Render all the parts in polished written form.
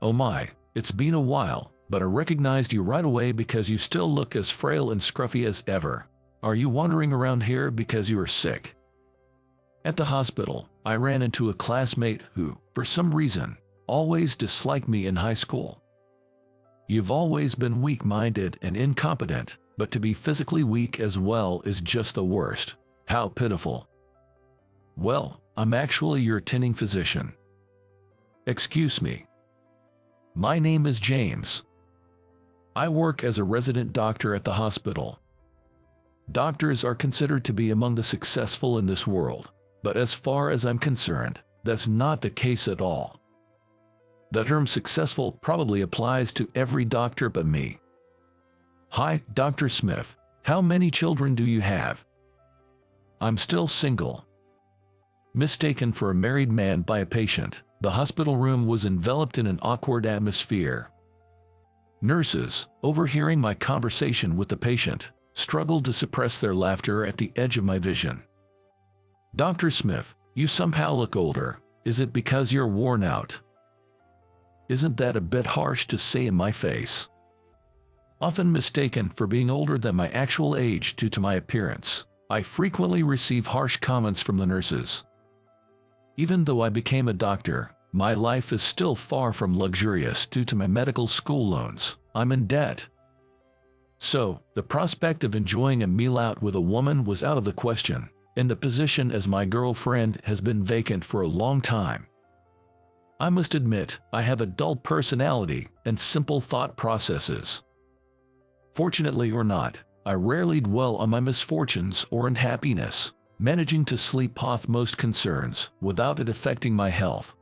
"Oh my, it's been a while, but I recognized you right away because you still look as frail and scruffy as ever. Are you wandering around here because you are sick?" At the hospital, I ran into a classmate who, for some reason, always disliked me in high school. "You've always been weak-minded and incompetent, but to be physically weak as well is just the worst. How pitiful." "Well, I'm actually your attending physician." "Excuse me." "My name is James. I work as a resident doctor at the hospital." Doctors are considered to be among the successful in this world, but as far as I'm concerned, that's not the case at all. The term successful probably applies to every doctor but me. "Hi, Dr. Smith. How many children do you have?" "I'm still single." Mistaken for a married man by a patient, the hospital room was enveloped in an awkward atmosphere. Nurses, overhearing my conversation with the patient, struggled to suppress their laughter at the edge of my vision. "Dr. Smith, you somehow look older. Is it because you're worn out?" Isn't that a bit harsh to say in my face? Often mistaken for being older than my actual age due to my appearance, I frequently receive harsh comments from the nurses. Even though I became a doctor, my life is still far from luxurious due to my medical school loans. I'm in debt. So, the prospect of enjoying a meal out with a woman was out of the question, and the position as my girlfriend has been vacant for a long time. I must admit, I have a dull personality and simple thought processes. Fortunately or not, I rarely dwell on my misfortunes or unhappiness, managing to sleep off most concerns without it affecting my health.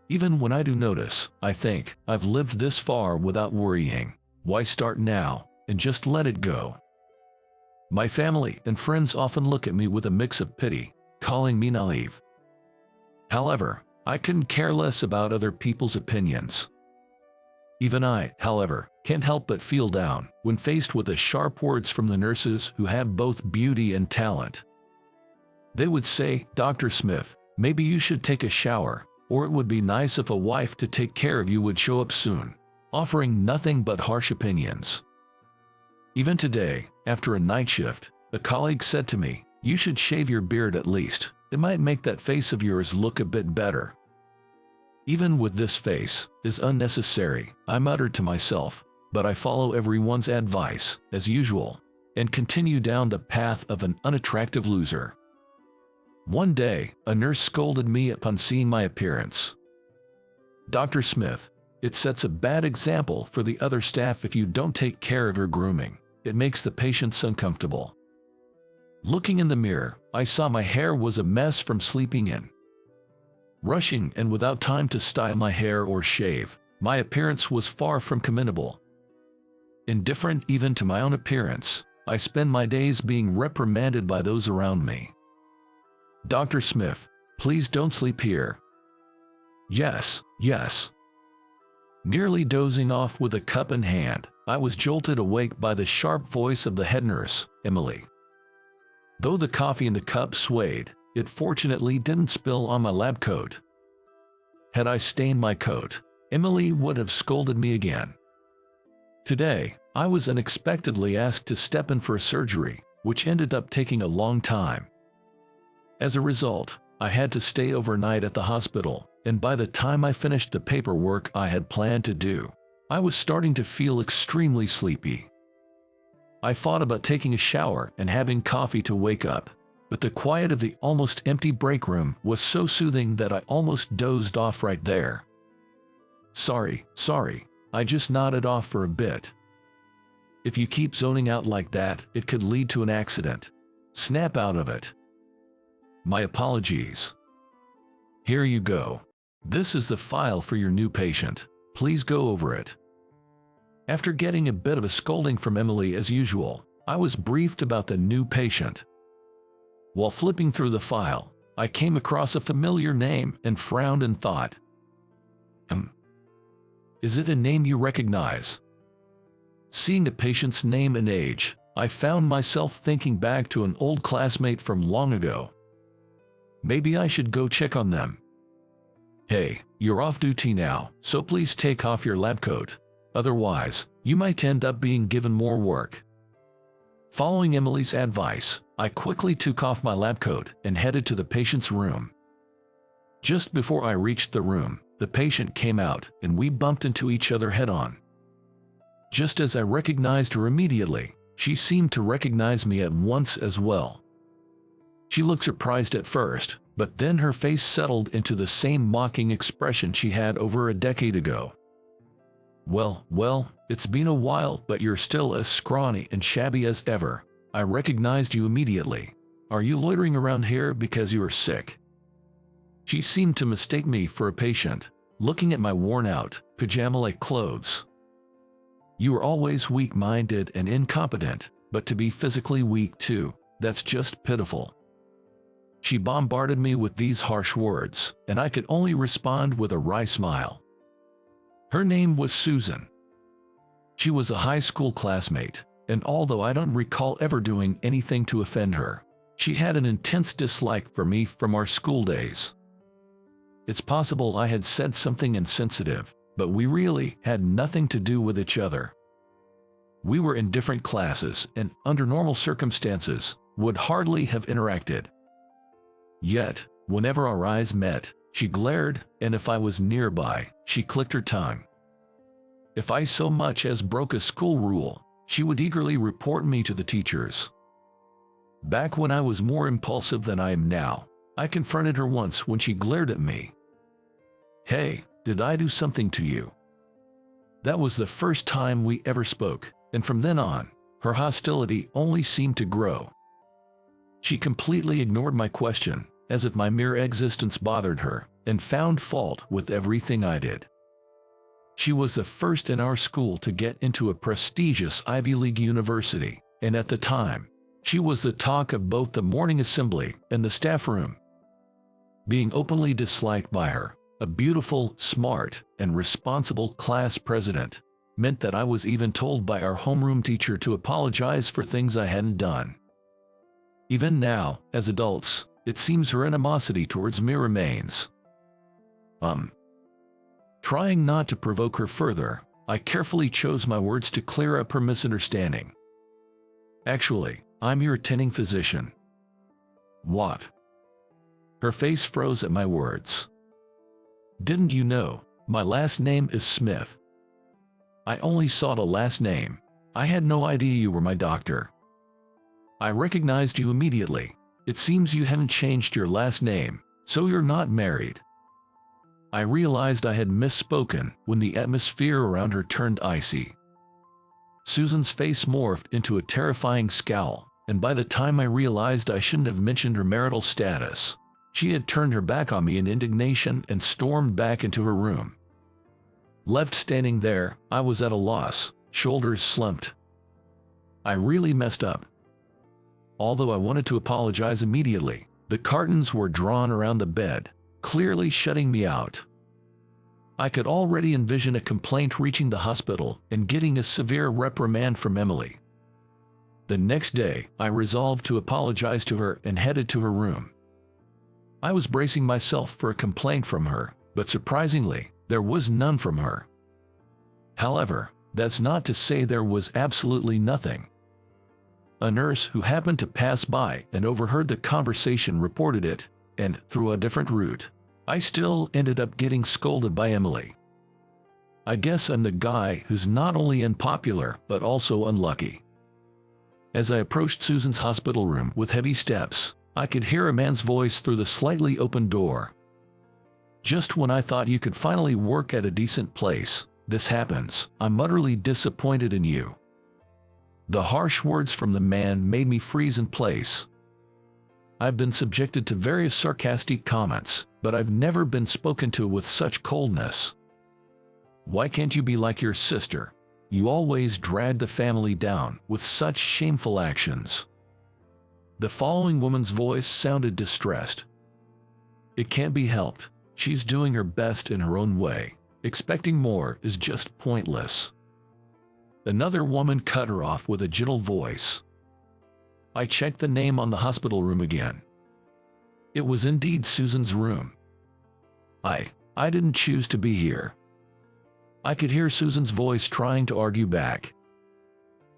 Even when I do notice, I think, I've lived this far without worrying. Why start now and just let it go? My family and friends often look at me with a mix of pity, calling me naive. However, I couldn't care less about other people's opinions. Even I, however, can't help but feel down when faced with the sharp words from the nurses who have both beauty and talent. They would say, "Dr. Smith, maybe you should take a shower, or it would be nice if a wife to take care of you would show up soon," offering nothing but harsh opinions. Even today, after a night shift, a colleague said to me, "You should shave your beard at least. It might make that face of yours look a bit better." Even with this face is unnecessary, I muttered to myself, but I follow everyone's advice, as usual, and continue down the path of an unattractive loser. One day, a nurse scolded me upon seeing my appearance. "Dr. Smith, it sets a bad example for the other staff if you don't take care of your grooming. It makes the patients uncomfortable." Looking in the mirror, I saw my hair was a mess from sleeping in. Rushing and without time to style my hair or shave, my appearance was far from commendable. Indifferent even to my own appearance, I spend my days being reprimanded by those around me. "Dr. Smith, please don't sleep here." "Yes, yes." Nearly dozing off with a cup in hand, I was jolted awake by the sharp voice of the head nurse, Emily. Though the coffee in the cup swayed, it fortunately didn't spill on my lab coat. Had I stained my coat, Emily would have scolded me again. Today, I was unexpectedly asked to step in for a surgery, which ended up taking a long time. As a result, I had to stay overnight at the hospital, and by the time I finished the paperwork I had planned to do, I was starting to feel extremely sleepy. I thought about taking a shower and having coffee to wake up, but the quiet of the almost empty break room was so soothing that I almost dozed off right there. Sorry, I just nodded off for a bit. If you keep zoning out like that, it could lead to an accident. Snap out of it. My apologies. Here you go. This is the file for your new patient. Please go over it. After getting a bit of a scolding from Emily as usual, I was briefed about the new patient. While flipping through the file, I came across a familiar name and frowned and thought, Is it a name you recognize? Seeing the patient's name and age, I found myself thinking back to an old classmate from long ago. Maybe I should go check on them. Hey, you're off duty now, so please take off your lab coat. Otherwise, you might end up being given more work. Following Emily's advice, I quickly took off my lab coat and headed to the patient's room. Just before I reached the room, the patient came out and we bumped into each other head-on. Just as I recognized her immediately, she seemed to recognize me at once as well. She looked surprised at first, but then her face settled into the same mocking expression she had over a decade ago. Well, it's been a while, but you're still as scrawny and shabby as ever. I recognized you immediately. Are you loitering around here because you are sick? She seemed to mistake me for a patient, looking at my worn-out, pajama-like clothes. You are always weak-minded and incompetent, but to be physically weak too, that's just pitiful. She bombarded me with these harsh words, and I could only respond with a wry smile. Her name was Susan. She was a high school classmate, and although I don't recall ever doing anything to offend her, she had an intense dislike for me from our school days. It's possible I had said something insensitive, but we really had nothing to do with each other. We were in different classes and, under normal circumstances, would hardly have interacted. Yet, whenever our eyes met, she glared, and if I was nearby, she clicked her tongue. If I so much as broke a school rule, she would eagerly report me to the teachers. Back when I was more impulsive than I am now, I confronted her once when she glared at me. Hey, did I do something to you? That was the first time we ever spoke, and from then on, her hostility only seemed to grow. She completely ignored my question, as if my mere existence bothered her, and found fault with everything I did. She was the first in our school to get into a prestigious Ivy League university, and at the time, she was the talk of both the morning assembly and the staff room. Being openly disliked by her, a beautiful, smart, and responsible class president, meant that I was even told by our homeroom teacher to apologize for things I hadn't done. Even now, as adults, it seems her animosity towards me remains. Trying not to provoke her further, I carefully chose my words to clear up her misunderstanding. Actually, I'm your attending physician. What? Her face froze at my words. Didn't you know, my last name is Smith? I only sought a last name. I had no idea you were my doctor. I recognized you immediately. It seems you haven't changed your last name, so you're not married. I realized I had misspoken when the atmosphere around her turned icy. Susan's face morphed into a terrifying scowl, and by the time I realized I shouldn't have mentioned her marital status, she had turned her back on me in indignation and stormed back into her room. Left standing there, I was at a loss, shoulders slumped. I really messed up. Although I wanted to apologize immediately, the curtains were drawn around the bed, clearly shutting me out. I could already envision a complaint reaching the hospital and getting a severe reprimand from Emily. The next day, I resolved to apologize to her and headed to her room. I was bracing myself for a complaint from her, but surprisingly, there was none from her. However, that's not to say there was absolutely nothing. A nurse who happened to pass by and overheard the conversation reported it, and through a different route, I still ended up getting scolded by Emily. I guess I'm the guy who's not only unpopular but also unlucky. As I approached Susan's hospital room with heavy steps, I could hear a man's voice through the slightly open door. Just when I thought you could finally work at a decent place, this happens. I'm utterly disappointed in you. The harsh words from the man made me freeze in place. I've been subjected to various sarcastic comments, but I've never been spoken to with such coldness. Why can't you be like your sister? You always drag the family down with such shameful actions. The following woman's voice sounded distressed. It can't be helped. She's doing her best in her own way. Expecting more is just pointless. Another woman cut her off with a gentle voice. I checked the name on the hospital room again. It was indeed Susan's room. I I didn't choose to be here." I could hear Susan's voice trying to argue back,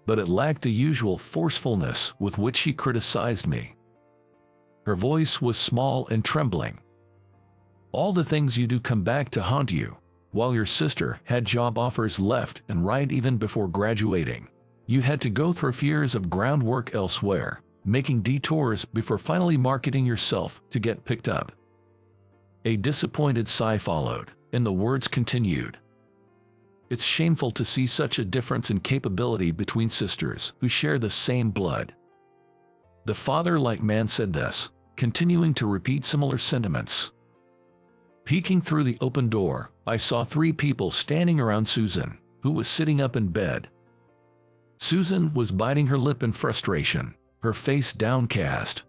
but it lacked the usual forcefulness with which she criticized me. Her voice was small and trembling. "All the things you do come back to haunt you, while your sister had job offers left and right even before graduating. You had to go through years of groundwork elsewhere, making detours before finally marketing yourself to get picked up." A disappointed sigh followed, and the words continued. "It's shameful to see such a difference in capability between sisters who share the same blood." The father-like man said this, continuing to repeat similar sentiments. Peeking through the open door, I saw 3 people standing around Susan, who was sitting up in bed. Susan was biting her lip in frustration, her face downcast.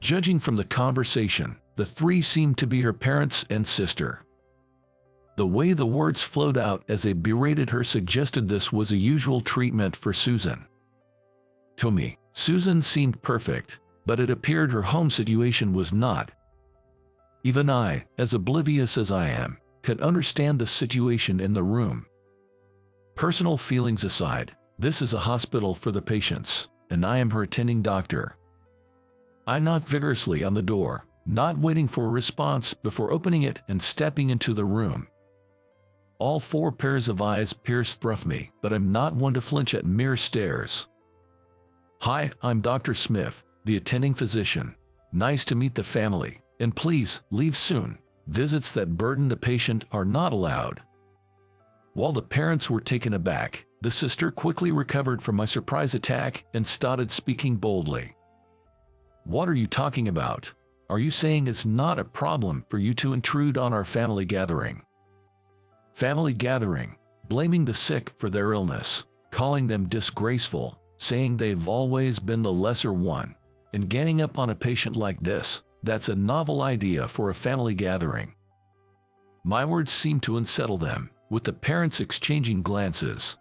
Judging from the conversation, the 3 seemed to be her parents and sister. The way the words flowed out as they berated her suggested this was a usual treatment for Susan. To me, Susan seemed perfect, but it appeared her home situation was not. Even I, as oblivious as I am, could understand the situation in the room. Personal feelings aside, this is a hospital for the patients, and I am her attending doctor. I knocked vigorously on the door, not waiting for a response before opening it and stepping into the room. All 4 pairs of eyes pierced through me, but I'm not one to flinch at mere stares. "Hi, I'm Dr. Smith, the attending physician. Nice to meet the family, and please, leave soon. Visits that burden the patient are not allowed." While the parents were taken aback, the sister quickly recovered from my surprise attack and started speaking boldly. "What are you talking about? Are you saying it's not a problem for you to intrude on our family gathering?" Family gathering, blaming the sick for their illness, calling them disgraceful, saying they've always been the lesser one, and ganging up on a patient like this, that's a novel idea for a family gathering. My words seemed to unsettle them, with the parents exchanging glances.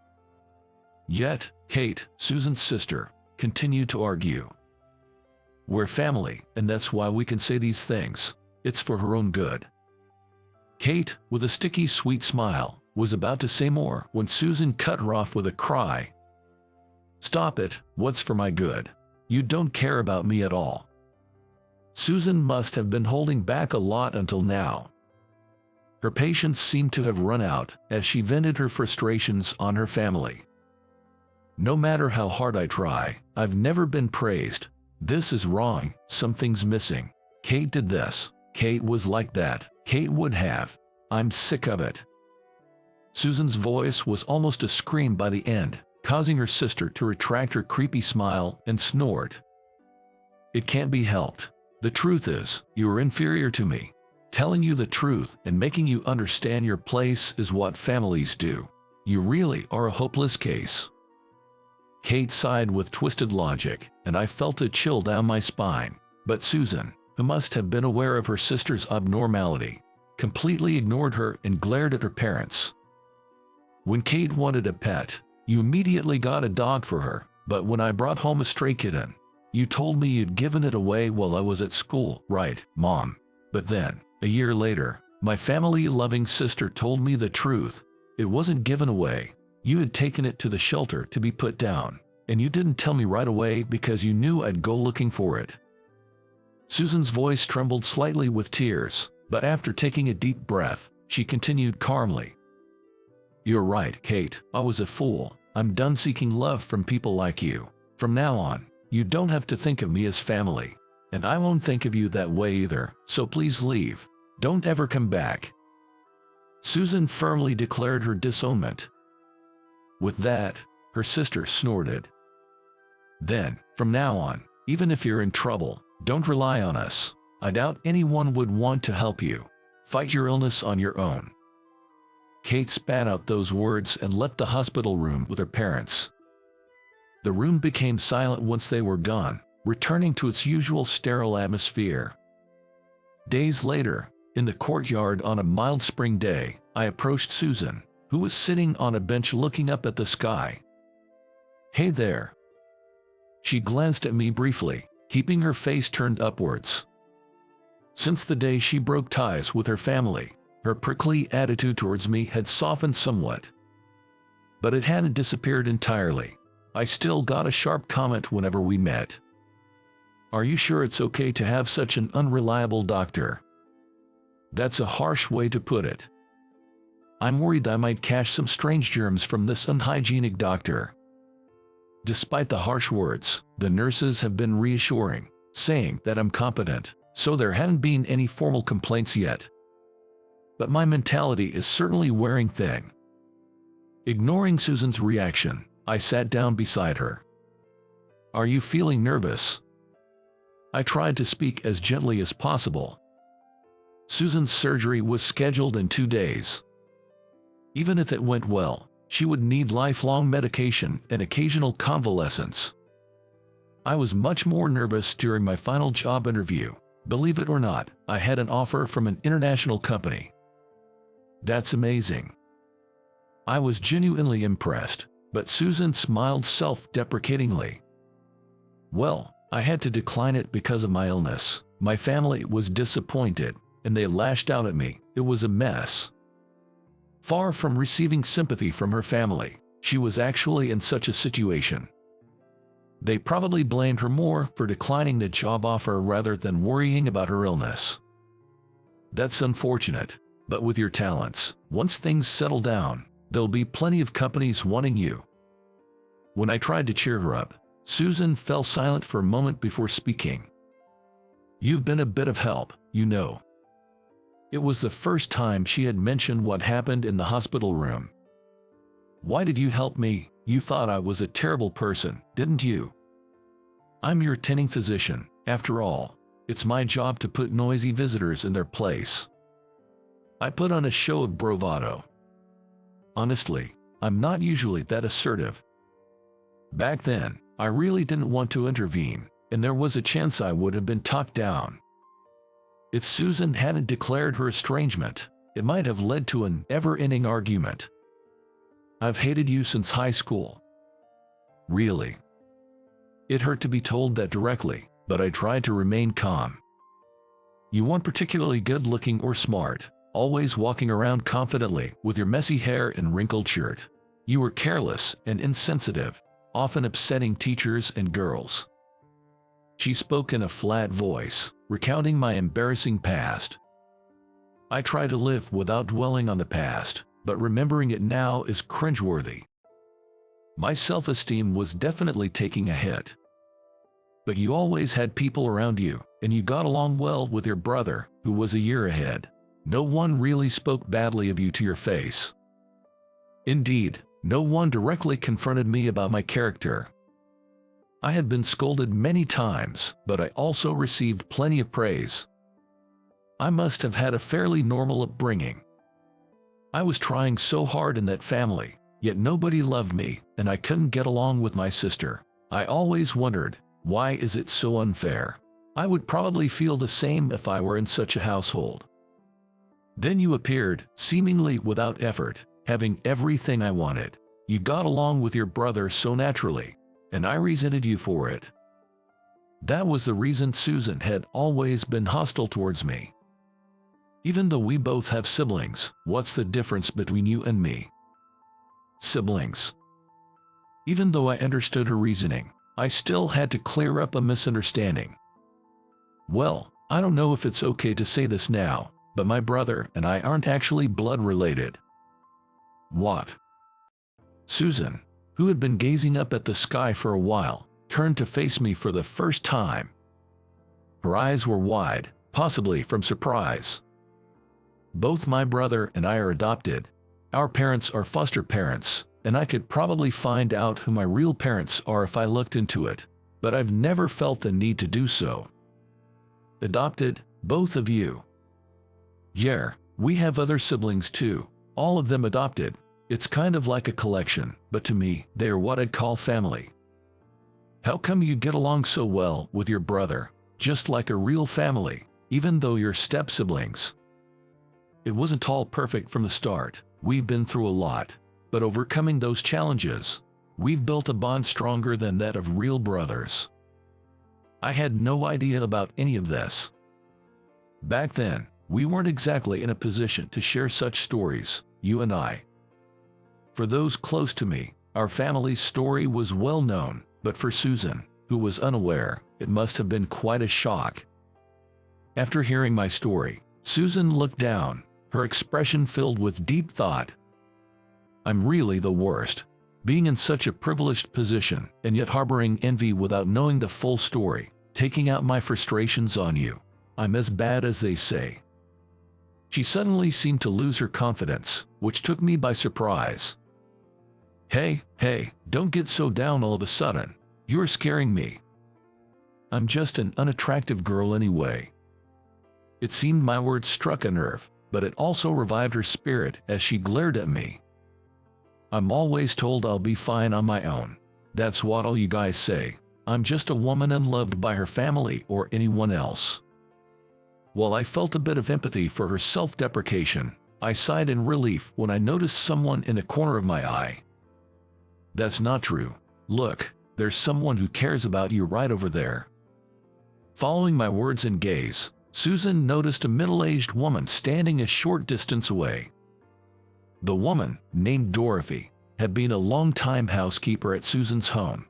Yet, Kate, Susan's sister, continued to argue. "We're family, and that's why we can say these things. It's for her own good." Kate, with a sticky sweet smile, was about to say more when Susan cut her off with a cry. "Stop it, what's for my good? You don't care about me at all." Susan must have been holding back a lot until now. Her patience seemed to have run out as she vented her frustrations on her family. "No matter how hard I try, I've never been praised. This is wrong, something's missing. Kate did this, Kate was like that, Kate would have. I'm sick of it." Susan's voice was almost a scream by the end, causing her sister to retract her creepy smile and snort. "It can't be helped. The truth is, you are inferior to me. Telling you the truth and making you understand your place is what families do. You really are a hopeless case." Kate sighed with twisted logic, and I felt a chill down my spine. But Susan, who must have been aware of her sister's abnormality, completely ignored her and glared at her parents. "When Kate wanted a pet, you immediately got a dog for her, but when I brought home a stray kitten, you told me you'd given it away while I was at school, right, Mom? But then, a year later, my family-loving sister told me the truth. It wasn't given away. You had taken it to the shelter to be put down, and you didn't tell me right away because you knew I'd go looking for it." Susan's voice trembled slightly with tears, but after taking a deep breath, she continued calmly. "You're right, Kate, I was a fool. I'm done seeking love from people like you. From now on, you don't have to think of me as family, and I won't think of you that way either, so please leave. Don't ever come back." Susan firmly declared her disownment. With that, her sister snorted. "Then, from now on, even if you're in trouble, don't rely on us. I doubt anyone would want to help you. Fight your illness on your own." Kate spat out those words and left the hospital room with her parents. The room became silent once they were gone, returning to its usual sterile atmosphere. Days later, in the courtyard on a mild spring day, I approached Susan, who was sitting on a bench looking up at the sky. "Hey there." She glanced at me briefly, keeping her face turned upwards. Since the day she broke ties with her family, Her prickly attitude towards me had softened somewhat, but it hadn't disappeared entirely. I still got a sharp comment whenever we met. "Are you sure it's okay to have such an unreliable doctor?" That's a harsh way to put it. I'm worried I might catch some strange germs from this unhygienic doctor. Despite the harsh words, the nurses have been reassuring, saying that I'm competent, so there haven't been any formal complaints yet. But my mentality is certainly wearing thin. Ignoring Susan's reaction, I sat down beside her. "Are you feeling nervous?" I tried to speak as gently as possible. Susan's surgery was scheduled in 2 days. Even if it went well, she would need lifelong medication and occasional convalescence. I was much more nervous during my final job interview. Believe it or not, I had an offer from an international company. That's amazing. I was genuinely impressed, but Susan smiled self-deprecatingly. "Well, I had to decline it because of my illness. My family was disappointed, and they lashed out at me. It was a mess." Far from receiving sympathy from her family, she was actually in such a situation. They probably blamed her more for declining the job offer rather than worrying about her illness. That's unfortunate, but with your talents, once things settle down, there'll be plenty of companies wanting you. When I tried to cheer her up, Susan fell silent for a moment before speaking. "You've been a bit of help, you know." It was the first time she had mentioned what happened in the hospital room. "Why did you help me? You thought I was a terrible person, didn't you?" "I'm your attending physician. After all, it's my job to put noisy visitors in their place." I put on a show of bravado. Honestly, I'm not usually that assertive. Back then, I really didn't want to intervene, and there was a chance I would have been talked down. If Susan hadn't declared her estrangement, it might have led to an ever-ending argument. "I've hated you since high school." Really? It hurt to be told that directly, but I tried to remain calm. "You weren't particularly good-looking or smart, always walking around confidently with your messy hair and wrinkled shirt. You were careless and insensitive, often upsetting teachers and girls." She spoke in a flat voice, recounting my embarrassing past. I try to live without dwelling on the past, but remembering it now is cringeworthy. My self-esteem was definitely taking a hit. "But you always had people around you, and you got along well with your brother, who was a year ahead. No one really spoke badly of you to your face." Indeed, no one directly confronted me about my character. I had been scolded many times, but I also received plenty of praise. I must have had a fairly normal upbringing. I was trying so hard in that family, yet nobody loved me, and I couldn't get along with my sister. I always wondered, why is it so unfair? I would probably feel the same if I were in such a household. Then you appeared, seemingly without effort, having everything I wanted. You got along with your brother so naturally, and I resented you for it. That was the reason Susan had always been hostile towards me. Even though we both have siblings, what's the difference between you and me? Siblings. Even though I understood her reasoning, I still had to clear up a misunderstanding. Well, I don't know if it's okay to say this now, but my brother and I aren't actually blood related. What? Susan, who had been gazing up at the sky for a while, turned to face me for the first time. Her eyes were wide, possibly from surprise. Both my brother and I are adopted. Our parents are foster parents, and I could probably find out who my real parents are if I looked into it, but I've never felt the need to do so. Adopted, both of you? Yeah, we have other siblings too, all of them adopted. It's kind of like a collection, but to me, they are what I'd call family. How come you get along so well with your brother, just like a real family, even though you're step-siblings? It wasn't all perfect from the start. We've been through a lot, but overcoming those challenges, we've built a bond stronger than that of real brothers. I had no idea about any of this. Back then, We weren't exactly in a position to share such stories, you and I. For those close to me, our family's story was well known, but for Susan, who was unaware, it must have been quite a shock. After hearing my story, Susan looked down, her expression filled with deep thought. I'm really the worst. Being in such a privileged position, and yet harboring envy without knowing the full story, taking out my frustrations on you. I'm as bad as they say. She suddenly seemed to lose her confidence, which took me by surprise. Hey, don't get so down all of a sudden. You're scaring me. I'm just an unattractive girl anyway. It seemed my words struck a nerve, but it also revived her spirit as she glared at me. I'm always told I'll be fine on my own. That's what all you guys say. I'm just a woman unloved by her family or anyone else. While I felt a bit of empathy for her self-deprecation, I sighed in relief when I noticed someone in the corner of my eye. That's not true. Look, there's someone who cares about you right over there. Following my words and gaze, Susan noticed a middle-aged woman standing a short distance away. The woman, named Dorothy, had been a long-time housekeeper at Susan's home.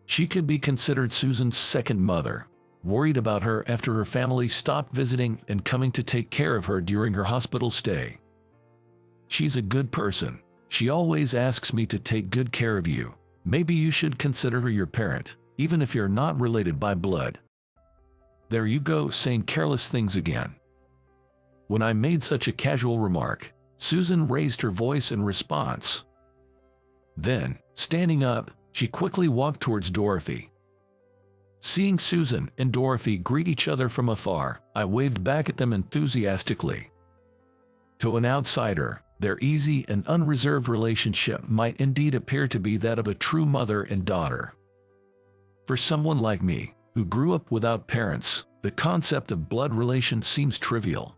She could be considered Susan's second mother, worried about her after her family stopped visiting and coming to take care of her during her hospital stay. She's a good person. She always asks me to take good care of you. Maybe you should consider her your parent, even if you're not related by blood. There you go, saying careless things again. When I made such a casual remark, Susan raised her voice in response. Then, standing up, she quickly walked towards Dorothy. Seeing Susan and Dorothy greet each other from afar, I waved back at them enthusiastically. To an outsider, their easy and unreserved relationship might indeed appear to be that of a true mother and daughter. For someone like me, who grew up without parents, the concept of blood relation seems trivial.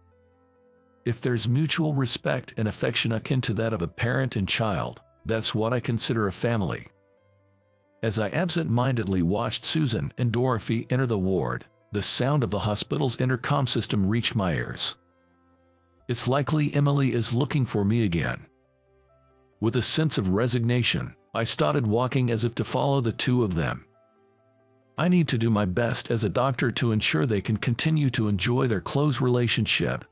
If there's mutual respect and affection akin to that of a parent and child, that's what I consider a family. As I absent-mindedly watched Susan and Dorothy enter the ward, the sound of the hospital's intercom system reached my ears. It's likely Emily is looking for me again. With a sense of resignation, I started walking as if to follow the two of them. I need to do my best as a doctor to ensure they can continue to enjoy their close relationship,